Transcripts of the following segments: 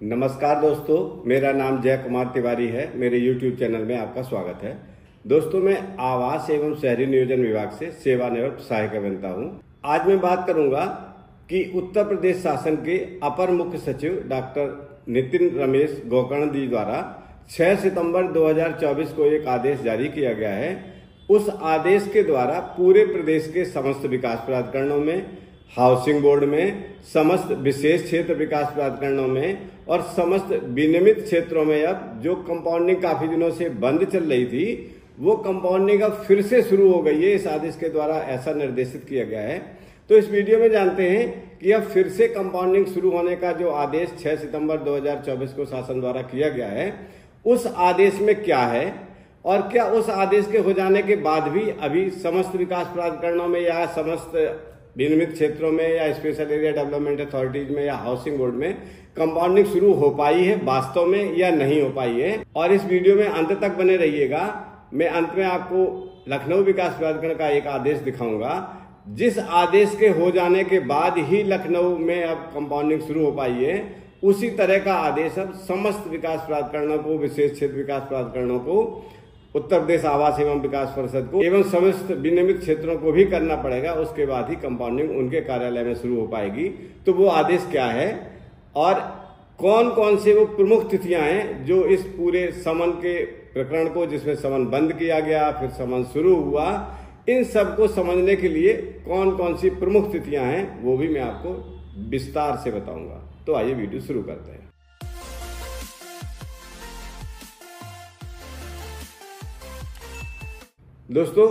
नमस्कार दोस्तों, मेरा नाम जय कुमार तिवारी है। मेरे YouTube चैनल में आपका स्वागत है। दोस्तों, मैं आवास एवं शहरी नियोजन विभाग से सेवानिवृत्त सहायक अभियंता हूं। आज मैं बात करूंगा कि उत्तर प्रदेश शासन के अपर मुख्य सचिव डॉक्टर नितिन रमेश गोकर्ण जी द्वारा 6 सितंबर 2024 को एक आदेश जारी किया गया है। उस आदेश के द्वारा पूरे प्रदेश के समस्त विकास प्राधिकरणों में, हाउसिंग बोर्ड में, समस्त विशेष क्षेत्र विकास प्राधिकरणों में और समस्त विनियमित क्षेत्रों में अब जो कंपाउंडिंग काफी दिनों से बंद चल रही थी, वो कंपाउंडिंग अब फिर से शुरू हो गई है। इस आदेश के द्वारा ऐसा निर्देशित किया गया है। तो इस वीडियो में जानते हैं कि अब फिर से कंपाउंडिंग शुरू होने का जो आदेश 6 सितंबर 2024 को शासन द्वारा किया गया है, उस आदेश में क्या है और क्या उस आदेश के हो जाने के बाद भी अभी समस्त विकास प्राधिकरणों में या समस्त विनियमित क्षेत्रों में या स्पेशल एरिया डेवलपमेंट अथॉरिटीज में या हाउसिंग बोर्ड में कंपाउंडिंग शुरू हो पाई है वास्तव में या नहीं हो पाई है। और इस वीडियो में अंत तक बने रहिएगा। मैं अंत में आपको लखनऊ विकास प्राधिकरण का एक आदेश दिखाऊंगा, जिस आदेश के हो जाने के बाद ही लखनऊ में अब कंपाउंडिंग शुरू हो पाई है। उसी तरह का आदेश अब समस्त विकास प्राधिकरणों को, विशेष क्षेत्र विकास प्राधिकरणों को, उत्तर प्रदेश आवास एवं विकास परिषद को एवं समस्त विनियमित क्षेत्रों को भी करना पड़ेगा। उसके बाद ही कंपाउंडिंग उनके कार्यालय में शुरू हो पाएगी। तो वो आदेश क्या है और कौन कौन से वो प्रमुख तिथियां हैं जो इस पूरे समन के प्रकरण को, जिसमें समन बंद किया गया फिर समन शुरू हुआ, इन सब को समझने के लिए कौन कौन सी प्रमुख तिथियां हैं वो भी मैं आपको विस्तार से बताऊंगा। तो आइए वीडियो शुरू करते हैं। दोस्तों,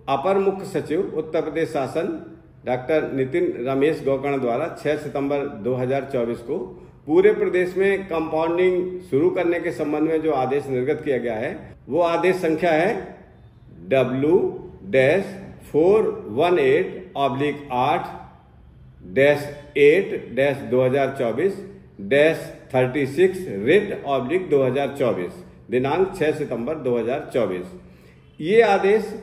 अपर मुख्य सचिव उत्तर प्रदेश शासन डॉक्टर नितिन रमेश गोकर्ण द्वारा 6 सितंबर 2024 को पूरे प्रदेश में कंपाउंडिंग शुरू करने के संबंध में जो आदेश निर्गत किया गया है, वो आदेश संख्या है W-418-8-8-2024 RIT/2024 दिनांक 6 सितंबर 2024। ये आदेश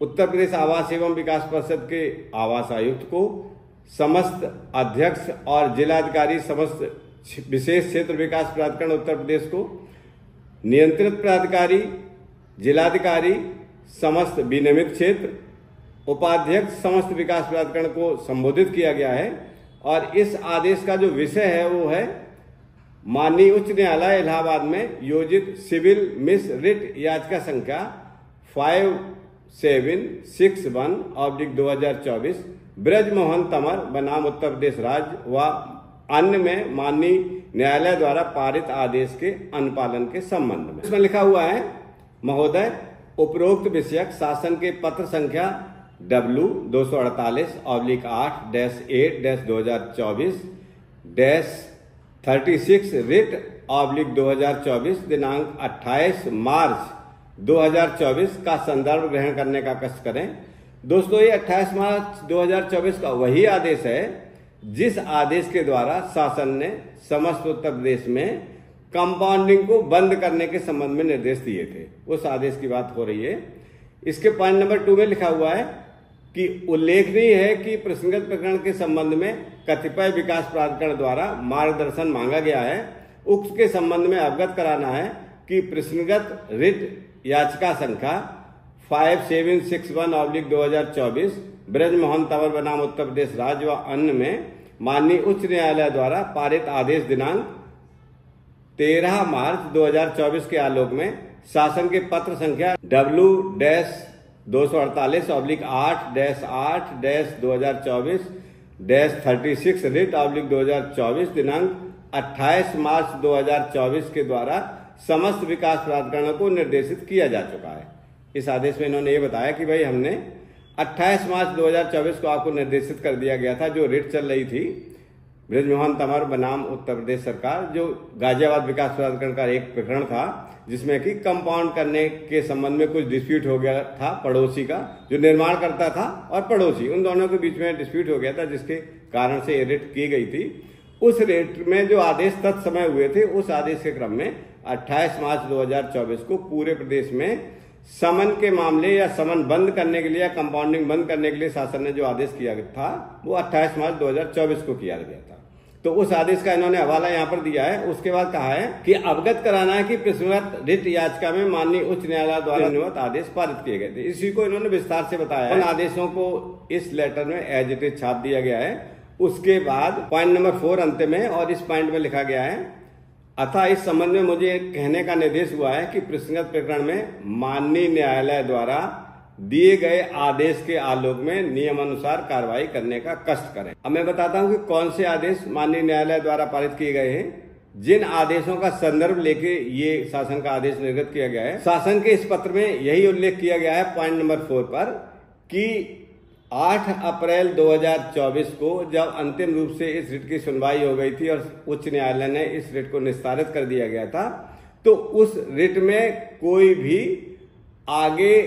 उत्तर प्रदेश आवास एवं विकास परिषद के आवास आयुक्त को, समस्त अध्यक्ष और जिलाधिकारी समस्त विशेष क्षेत्र विकास प्राधिकरण उत्तर प्रदेश को, नियंत्रित प्राधिकारी, जिलाधिकारी, समस्त विनियमित क्षेत्र, उपाध्यक्ष समस्त विकास प्राधिकरण को संबोधित किया गया है। और इस आदेश का जो विषय है वो है माननीय उच्च न्यायालय इलाहाबाद में योजित सिविल मिस रिट याचिका संख्या 5761/2024 ब्रजमोहन तंवर बनाम उत्तर प्रदेश राज्य व अन्य में माननीय न्यायालय द्वारा पारित आदेश के अनुपालन के संबंध में। इसमें लिखा हुआ है, महोदय, उपरोक्त विषयक शासन के पत्र संख्या W-248/8-2024-36 RIT/2024 दिनांक 28 मार्च 2024 का संदर्भ ग्रहण करने का कष्ट करें। दोस्तों, ये 28 मार्च 2024 का वही आदेश है जिस आदेश के द्वारा शासन ने समस्त उत्तर प्रदेश में कंपाउंडिंग को बंद करने के संबंध में निर्देश दिए थे। उस आदेश की बात हो रही है। इसके पॉइंट नंबर 2 में लिखा हुआ है कि उल्लेखनीय है कि प्रसंगत प्रकरण के संबंध में कतिपय विकास प्राधिकरण द्वारा मार्गदर्शन मांगा गया है। उक्त के संबंध में अवगत कराना है कि प्रसंगत रिट याचिका संख्या 5761/2024 ब्रजमोहन तंवर बनाम उत्तर प्रदेश राज्य व अन्य में माननीय उच्च न्यायालय द्वारा पारित आदेश दिनांक 13 मार्च 2024 के आलोक में शासन के पत्र संख्या W-248-8-8-2024-36 RIT/2024 दिनांक 28 मार्च 2024 के द्वारा समस्त विकास प्राधिकरणों को निर्देशित किया जा चुका है। इस आदेश में इन्होंने ये बताया कि भाई हमने 28 मार्च 2024 को आपको निर्देशित कर दिया गया था। जो रिट चल रही थी ब्रजमोहन तंवर बनाम उत्तर प्रदेश सरकार, जो गाजियाबाद विकास प्राधिकरण का एक प्रकरण था जिसमें कि कंपाउंड करने के संबंध में कुछ डिस्प्यूट हो गया था। पड़ोसी का, जो निर्माण करता था, और पड़ोसी, उन दोनों के बीच में डिस्प्यूट हो गया था, जिसके कारण से ये रिट की गई थी। उस रिट में जो आदेश तत्समय हुए थे, उस आदेश के क्रम में 28 मार्च 2024 को पूरे प्रदेश में समन के मामले या समन बंद करने के लिए या कंपाउंडिंग बंद करने के लिए शासन ने जो आदेश किया था वो 28 मार्च 2024 को किया गया था। तो उस आदेश का इन्होंने हवाला यहाँ पर दिया है। उसके बाद कहा है कि अवगत कराना है कि प्रश्नगत रिट याचिका में माननीय उच्च न्यायालय द्वारा अनुमत आदेश पारित किए गए थे। इसी को इन्होंने विस्तार से बताया है। उन आदेशों को इस लेटर में एज इट इज छाप दिया गया है। उसके बाद पॉइंट नंबर 4 अंत में और इस पॉइंट में लिखा गया है, अतः इस संबंध में मुझे कहने का निर्देश हुआ है कि प्रश्नगत प्रकरण में माननीय न्यायालय द्वारा दिए गए आदेश के आलोक में नियमानुसार कार्रवाई करने का कष्ट करें। अब मैं बताता हूं कि कौन से आदेश माननीय न्यायालय द्वारा पारित किए गए हैं। जिन आदेशों का संदर्भ लेके ये शासन का आदेश निर्गत किया गया है, शासन के इस पत्र में यही उल्लेख किया गया है पॉइंट नंबर 4 पर कि 8 अप्रैल 2024 को जब अंतिम रूप से इस रिट की सुनवाई हो गई थी और उच्च न्यायालय ने इस रिट को निस्तारित कर दिया गया था, तो उस रिट में कोई भी आगे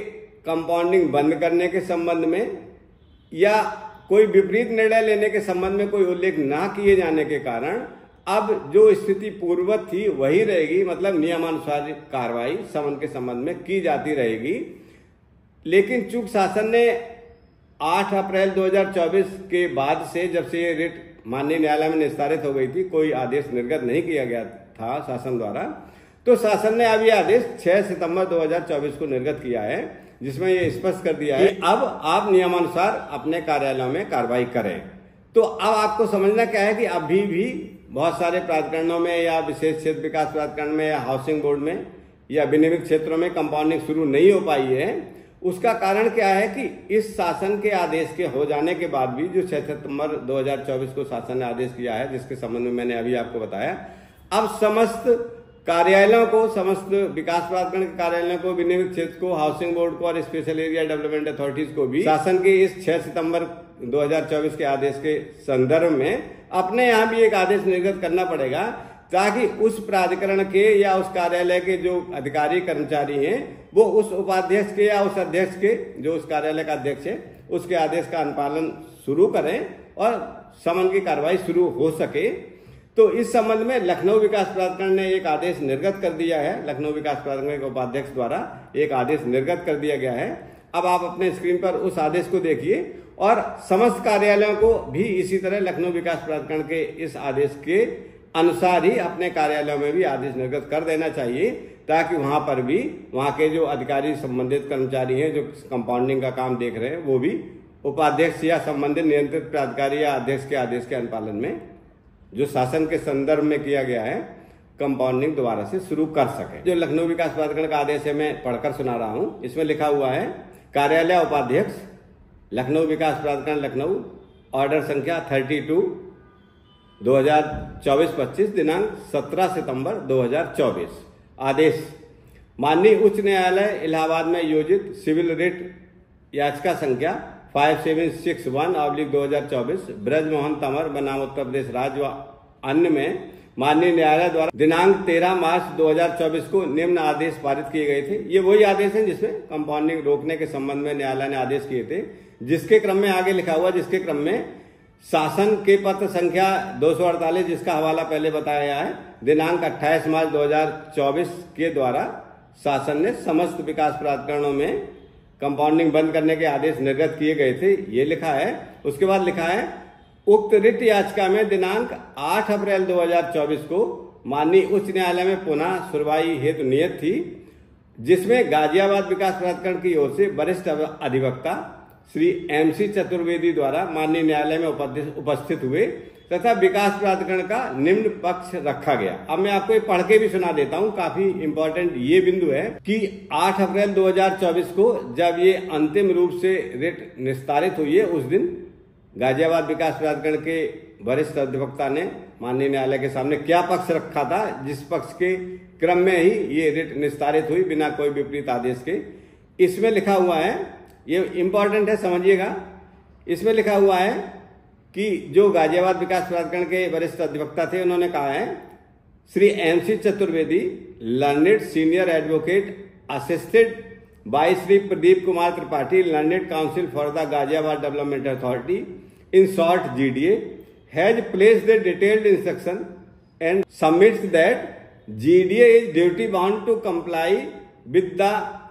कंपाउंडिंग बंद करने के संबंध में या कोई विपरीत निर्णय लेने के संबंध में कोई उल्लेख ना किए जाने के कारण अब जो स्थिति पूर्ववत थी वही रहेगी, मतलब नियमानुसार कार्रवाई समन के संबंध में की जाती रहेगी। लेकिन चूंकि शासन ने 8 अप्रैल 2024 के बाद से, जब से ये रिट माननीय न्यायालय में निस्तारित हो गई थी, कोई आदेश निर्गत नहीं किया गया था शासन द्वारा, तो शासन ने अब ये आदेश 6 सितंबर 2024 को निर्गत किया है, जिसमें ये स्पष्ट कर दिया है कि अब आप नियमानुसार अपने कार्यालयों में कार्रवाई करें। तो अब आपको समझना क्या है कि अभी भी बहुत सारे प्राधिकरणों में या विशेष क्षेत्र विकास प्राधिकरण में या हाउसिंग बोर्ड में या विनियमित क्षेत्रों में कंपाउंडिंग शुरू नहीं हो पाई है। उसका कारण क्या है कि इस शासन के आदेश के हो जाने के बाद भी, जो 6 सितंबर 2024 को शासन ने आदेश किया है, जिसके संबंध में मैंने अभी आपको बताया, अब समस्त कार्यालयों को, समस्त विकास प्राधिकरण के कार्यालयों को, विनियमित क्षेत्र को, हाउसिंग बोर्ड को और स्पेशल एरिया डेवलपमेंट अथॉरिटीज को भी शासन के इस 6 सितंबर 2024 के आदेश के संदर्भ में अपने यहाँ भी एक आदेश निर्गत करना पड़ेगा, ताकि उस प्राधिकरण के या उस कार्यालय के जो अधिकारी कर्मचारी हैं वो उस उपाध्यक्ष के या उस अध्यक्ष के, जो उस कार्यालय का अध्यक्ष है, उसके आदेश का अनुपालन शुरू करें और समन की कार्रवाई शुरू हो सके। तो इस संबंध में लखनऊ विकास प्राधिकरण ने एक आदेश निर्गत कर दिया है। लखनऊ विकास प्राधिकरण के उपाध्यक्ष द्वारा एक आदेश निर्गत कर दिया गया है। अब आप अपने स्क्रीन पर उस आदेश को देखिए और समस्त कार्यालयों को भी इसी तरह लखनऊ विकास प्राधिकरण के इस आदेश के अनुसार ही अपने कार्यालयों में भी आदेश निर्गत कर देना चाहिए, ताकि वहां पर भी वहां के जो अधिकारी, संबंधित कर्मचारी हैं जो कंपाउंडिंग का काम देख रहे हैं, वो भी उपाध्यक्ष या संबंधित नियंत्रित प्राधिकारी या अध्यक्ष के आदेश के अनुपालन में, जो शासन के संदर्भ में किया गया है, कंपाउंडिंग दोबारा से शुरू कर सके। जो लखनऊ विकास प्राधिकरण का आदेश है, मैं पढ़कर सुना रहा हूं। इसमें लिखा हुआ है, कार्यालय उपाध्यक्ष, लखनऊ विकास प्राधिकरण लखनऊ, ऑर्डर संख्या 32 2024-25, दिनांक 17 सितंबर 2024। आदेश, माननीय उच्च न्यायालय इलाहाबाद में योजित सिविल रिट याचिका संख्या 5761/2024 ब्रजमोहन तंवर बनाम उत्तर प्रदेश राज्य व अन्य में माननीय न्यायालय द्वारा दिनांक 13 मार्च 2024 को निम्न आदेश पारित किए गए थे। ये वही आदेश हैं जिसमें कंपाउंडिंग रोकने के संबंध में न्यायालय ने आदेश किए थे, जिसके क्रम में आगे लिखा हुआ, जिसके क्रम में शासन के पत्र संख्या 248, जिसका हवाला पहले बताया गया है, दिनांक 28 मार्च 2024 के द्वारा शासन ने समस्त विकास प्राधिकरणों में कंपाउंडिंग बंद करने के आदेश निर्गत किए गए थे, ये लिखा है। उसके बाद लिखा है, उक्त रिट याचिका में दिनांक 8 अप्रैल 2024 को माननीय उच्च न्यायालय में पुनः सुनवाई हेतु नियत थी, जिसमें गाजियाबाद विकास प्राधिकरण की ओर से वरिष्ठ अधिवक्ता श्री MC चतुर्वेदी द्वारा माननीय न्यायालय में उपस्थित हुए तथा विकास प्राधिकरण का निम्न पक्ष रखा गया। अब मैं आपको पढ़ के भी सुना देता हूं, काफी इंपॉर्टेंट ये बिंदु है कि 8 अप्रैल 2024 को जब ये अंतिम रूप से रिट निस्तारित हुई है, उस दिन गाजियाबाद विकास प्राधिकरण के वरिष्ठ अधिवक्ता ने माननीय न्यायालय के सामने क्या पक्ष रखा था, जिस पक्ष के क्रम में ही ये रिट निस्तारित हुई बिना कोई विपरीत आदेश के। इसमें लिखा हुआ है, ये इंपॉर्टेंट है, समझिएगा। इसमें लिखा हुआ है कि जो गाजियाबाद विकास प्राधिकरण के वरिष्ठ अधिवक्ता थे, उन्होंने कहा है, Shri MC Chaturvedi, learned senior advocate assisted by Shri Pradeep Kumar Tripathi, learned counsel for the Ghaziabad development authority, in short GDA, has placed the detailed instruction and submits that GDA is duty bound to comply with the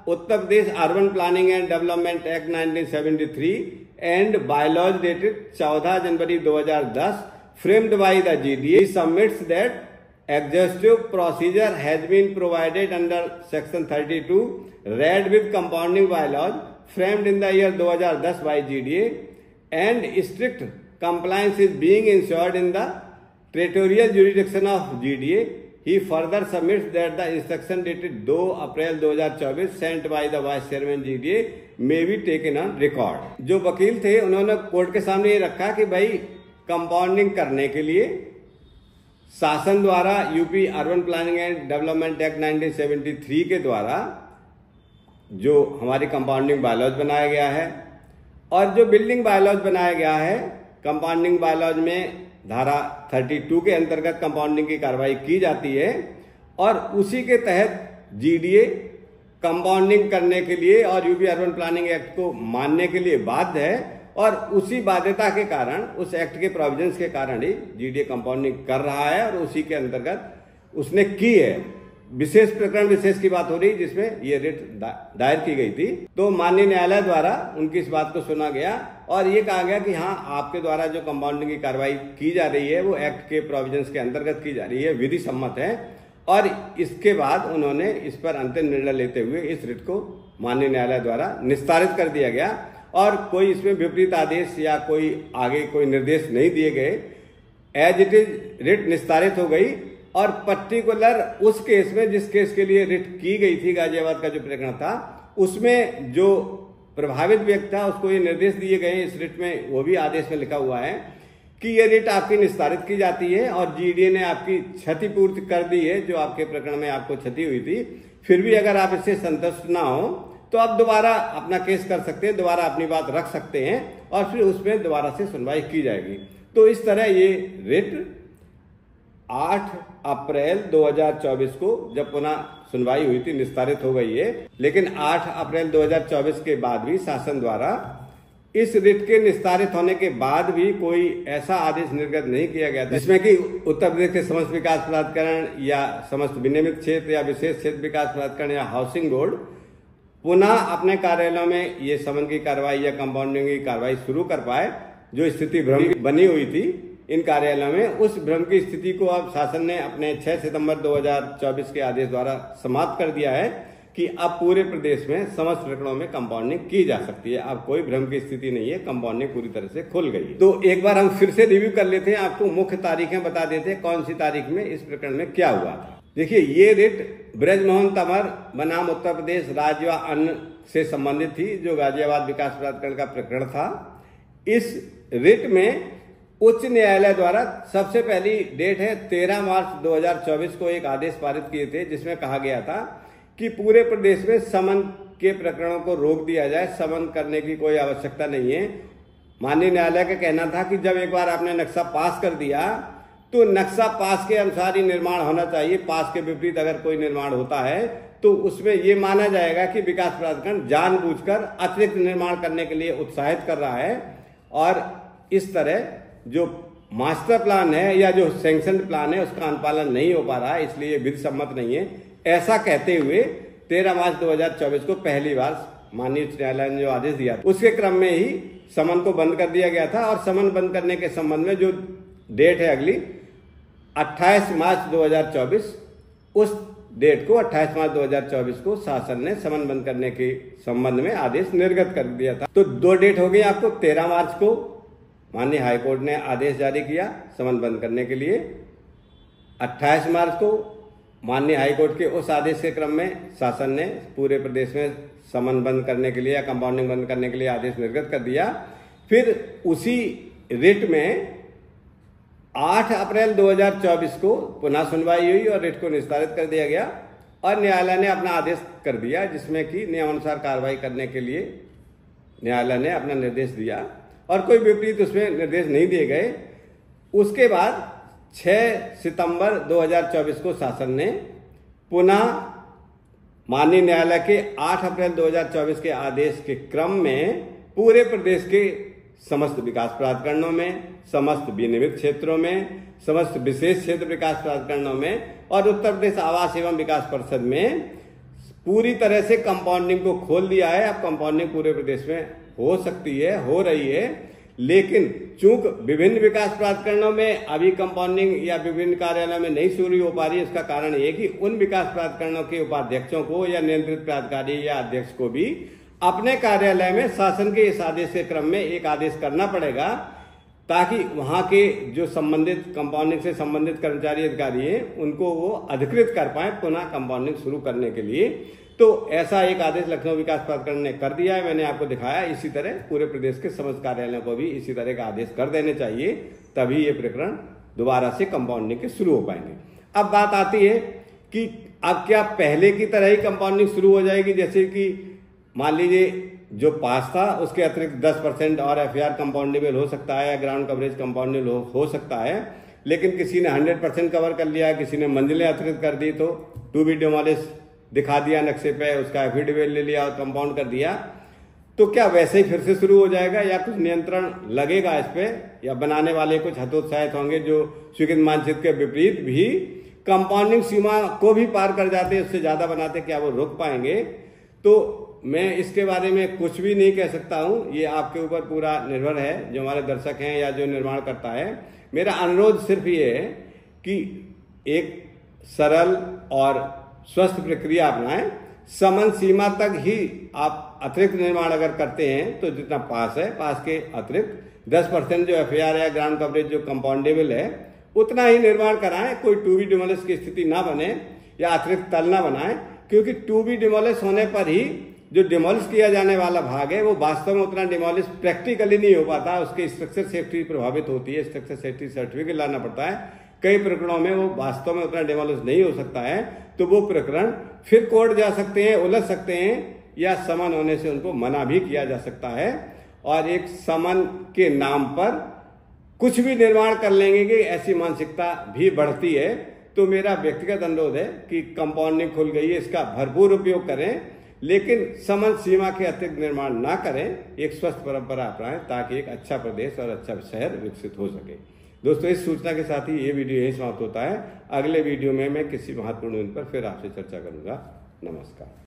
Uttar Pradesh urban planning and development act 1973 and bylaws dated 14 January 2010 framed by the GDA, he submits that exhaustive procedure has been provided under section 32 read with compounding bylaws framed in the year 2010 by GDA and strict compliance is being ensured in the territorial jurisdiction of GDA. He further submits that the instruction dated 2 April 2024 sent by the Vice Chairman GDA may be taken on record. जो वकील थे उन्होंने court के सामने ये रखा कि भाई कंपाउंडिंग करने के लिए शासन द्वारा UP urban planning and development act 1973 के द्वारा जो हमारी कंपाउंडिंग बायलॉज बनाया गया है और जो बिल्डिंग बायलॉज बनाया गया है, कंपाउंडिंग बायलॉज में धारा 32 के अंतर्गत कंपाउंडिंग की कार्रवाई की जाती है और उसी के तहत जीडीए कंपाउंडिंग करने के लिए और यूपी अर्बन प्लानिंग एक्ट को मानने के लिए बाध्य है और उसी बाध्यता के कारण, उस एक्ट के प्रोविजंस के कारण ही जीडीए कंपाउंडिंग कर रहा है और उसी के अंतर्गत उसने की है। विशेष प्रकरण विशेष की बात हो रही जिसमें ये रिट दायर की गई थी। तो माननीय न्यायालय द्वारा उनकी इस बात को सुना गया और ये कहा गया कि हाँ, आपके द्वारा जो कंपाउंडिंग की कार्रवाई की जा रही है वो एक्ट के प्रोविजंस के अंतर्गत की जा रही है, विधि सम्मत है। और इसके बाद उन्होंने इस पर अंतिम निर्णय लेते हुए इस रिट को माननीय न्यायालय द्वारा निस्तारित कर दिया गया और कोई इसमें विपरीत आदेश या कोई आगे कोई निर्देश नहीं दिए गए। एज इट इज रिट निस्तारित हो गई और पर्टिकुलर उस केस में जिस केस के लिए रिट की गई थी, गाजियाबाद का जो प्रकरण था, उसमें जो प्रभावित व्यक्ति था उसको ये निर्देश दिए गए इस रिट में, वो भी आदेश में लिखा हुआ है कि ये रिट आपकी निस्तारित की जाती है और जीडीए ने आपकी क्षतिपूर्ति कर दी है, जो आपके प्रकरण में आपको क्षति हुई थी। फिर भी अगर आप इससे संतुष्ट ना हो तो आप दोबारा अपना केस कर सकते हैं, दोबारा अपनी बात रख सकते हैं और फिर उसमें दोबारा से सुनवाई की जाएगी। तो इस तरह ये रिट 8 अप्रैल 2024 को जब पुनः सुनवाई हुई थी निस्तारित हो गई है। लेकिन 8 अप्रैल 2024 के बाद भी शासन द्वारा इस रिट के निस्तारित होने के बाद भी कोई ऐसा आदेश निर्गत नहीं किया गया था जिसमें कि उत्तर प्रदेश के समस्त विकास प्राधिकरण या समस्त विनियमित क्षेत्र या विशेष क्षेत्र विकास प्राधिकरण या हाउसिंग बोर्ड पुनः अपने कार्यालयों में ये समन की कार्रवाई या कंपाउंडिंग की कार्रवाई शुरू कर पाए। जो स्थिति भ्रम की बनी हुई थी इन कार्यालयों में, उस भ्रम की स्थिति को अब शासन ने अपने 6 सितंबर 2024 के आदेश द्वारा समाप्त कर दिया है कि अब पूरे प्रदेश में समस्त प्रकरणों में कंपाउंडिंग की जा सकती है। अब कोई भ्रम की स्थिति नहीं है, कंपाउंडिंग पूरी तरह से खुल गई है। तो एक बार हम फिर से रिव्यू कर लेते हैं, आपको मुख्य तारीखें बता देते हैं कौन सी तारीख में इस प्रकरण में क्या हुआ था। देखिए, ये रिट ब्रजमोहन तंवर बनाम उत्तर प्रदेश राज्य व अन्न से संबंधित थी, जो गाजियाबाद विकास प्राधिकरण का प्रकरण था। इस रिट में उच्च न्यायालय द्वारा सबसे पहली डेट है 13 मार्च 2024 को एक आदेश पारित किए थे जिसमें कहा गया था कि पूरे प्रदेश में समन के प्रकरणों को रोक दिया जाए, समन करने की कोई आवश्यकता नहीं है। माननीय न्यायालय का कहना था कि जब एक बार आपने नक्शा पास कर दिया तो नक्शा पास के अनुसार ही निर्माण होना चाहिए। पास के विपरीत अगर कोई निर्माण होता है तो उसमें ये माना जाएगा कि विकास प्राधिकरण जानबूझकर अतिरिक्त निर्माण करने के लिए उत्साहित कर रहा है और इस तरह जो मास्टर प्लान है या जो सैंक्शन प्लान है उसका अनुपालन नहीं हो पा रहा है, इसलिए विधि सम्मत नहीं है। ऐसा कहते हुए 13 मार्च 2024 को पहली बार माननीय उच्च न्यायालय ने जो आदेश दिया था उसके क्रम में ही समन को बंद कर दिया गया था और समन बंद करने के संबंध में जो डेट है अगली 28 मार्च 2024, उस डेट को 28 मार्च 2024 को शासन ने समन बंद करने के संबंध में आदेश निर्गत कर दिया था। तो 2 डेट हो गई आपको। 13 मार्च को माननीय हाईकोर्ट ने आदेश जारी किया समन बंद करने के लिए। 28 मार्च को माननीय हाईकोर्ट के उस आदेश के क्रम में शासन ने पूरे प्रदेश में समन बंद करने के लिए या कंपाउंडिंग बंद करने के लिए आदेश निर्गत कर दिया। फिर उसी रिट में 8 अप्रैल 2024 को पुनः सुनवाई हुई और रिट को निस्तारित कर दिया गया और न्यायालय ने अपना आदेश कर दिया जिसमें कि नियमानुसार कार्रवाई करने के लिए न्यायालय ने अपना निर्देश दिया और कोई विपरीत उसमें निर्देश नहीं दिए गए। उसके बाद 6 सितंबर 2024 को शासन ने पुनः माननीय न्यायालय के 8 अप्रैल 2024 के आदेश के क्रम में पूरे प्रदेश के समस्त विकास प्राधिकरणों में, समस्त विनियमित क्षेत्रों में, समस्त विशेष क्षेत्र विकास प्राधिकरणों में और उत्तर प्रदेश आवास एवं विकास परिषद में पूरी तरह से कंपाउंडिंग को खोल दिया है। अब कंपाउंडिंग पूरे प्रदेश में हो सकती है, हो रही है, लेकिन चूंकि विभिन्न विकास प्राधिकरणों में अभी कंपाउंडिंग या विभिन्न कार्यालयों में नहीं शुरू हो पा रही है, इसका कारण ये कि उन विकास प्राधिकरणों के उपाध्यक्षों को या नियंत्रित प्राधिकारी या अध्यक्ष को भी अपने कार्यालय में शासन के इस आदेश के क्रम में एक आदेश करना पड़ेगा, ताकि वहां के जो संबंधित कंपाउंडिंग से संबंधित कर्मचारी अधिकारी हैं उनको वो अधिकृत कर पाए पुनः कंपाउंडिंग शुरू करने के लिए। तो ऐसा एक आदेश लखनऊ विकास प्राधिकरण ने कर दिया है, मैंने आपको दिखाया। इसी तरह पूरे प्रदेश के समस्त कार्यालयों को भी इसी तरह का आदेश कर देने चाहिए, तभी ये प्रकरण दोबारा से कंपाउंडिंग के शुरू हो पाएंगे। अब बात आती है कि अब क्या पहले की तरह ही कंपाउंडिंग शुरू हो जाएगी, जैसे कि मान लीजिए जो पास था उसके अतिरिक्त 10% और एफआईआर कंपाउंडेबल हो सकता है या ग्राउंड कवरेज कंपाउंडेबल हो सकता है, लेकिन किसी ने 100% कवर कर लिया, किसी ने मंजिलें अतिरिक्त कर दी तो टू बी डिमोलिश दिखा दिया नक्शे पे, उसका एफिडेविट ले लिया और कंपाउंड कर दिया, तो क्या वैसे ही फिर से शुरू हो जाएगा या कुछ नियंत्रण लगेगा इस पे, या बनाने वाले कुछ हतोत्साहित होंगे जो स्वीकृत मानचित्र के विपरीत भी कंपाउंडिंग सीमा को भी पार कर जाते, उससे ज्यादा बनाते, क्या वो रोक पाएंगे? तो मैं इसके बारे में कुछ भी नहीं कह सकता हूं, ये आपके ऊपर पूरा निर्भर है, जो हमारे दर्शक हैं या जो निर्माण करता है। मेरा अनुरोध सिर्फ ये है कि एक सरल और स्वस्थ प्रक्रिया अपनाएं, समन सीमा तक ही आप अतिरिक्त निर्माण अगर करते हैं तो जितना पास है, पास के अतिरिक्त 10% जो एफआईआर है, ग्राउंड कवरेज जो कंपाउंडेबल है, उतना ही निर्माण कराएं। कोई टू बी डिमोलिश की स्थिति ना बने या अतिरिक्त तल ना बनाएं, क्योंकि टू बी डिमोलिश होने पर ही जो डिमोलिश किया जाने वाला भाग है वो वास्तव में उतना डिमोलिश प्रैक्टिकली नहीं हो पाता, उसकी स्ट्रक्चर सेफ्टी प्रभावित होती है, स्ट्रक्चर सेफ्टी सर्टिफिकेट लाना पड़ता है। कई प्रकरणों में वो वास्तव में उतना डिमोलिश नहीं हो सकता है, तो वो प्रकरण फिर कोर्ट जा सकते हैं, उलझ सकते हैं, या समन होने से उनको मना भी किया जा सकता है। और एक समन के नाम पर कुछ भी निर्माण कर लेंगे कि ऐसी मानसिकता भी बढ़ती है। तो मेरा व्यक्तिगत अनुरोध है कि कंपाउंडिंग खुल गई है, इसका भरपूर उपयोग करें, लेकिन समन सीमा के अतिरिक्त निर्माण ना करें, एक स्वस्थ परंपरा अपनाएं, ताकि एक अच्छा प्रदेश और अच्छा शहर विकसित हो सके। दोस्तों, इस सूचना के साथ ही ये वीडियो यही समाप्त होता है। अगले वीडियो में मैं किसी महत्वपूर्ण बिंदु पर फिर आपसे चर्चा करूंगा। नमस्कार।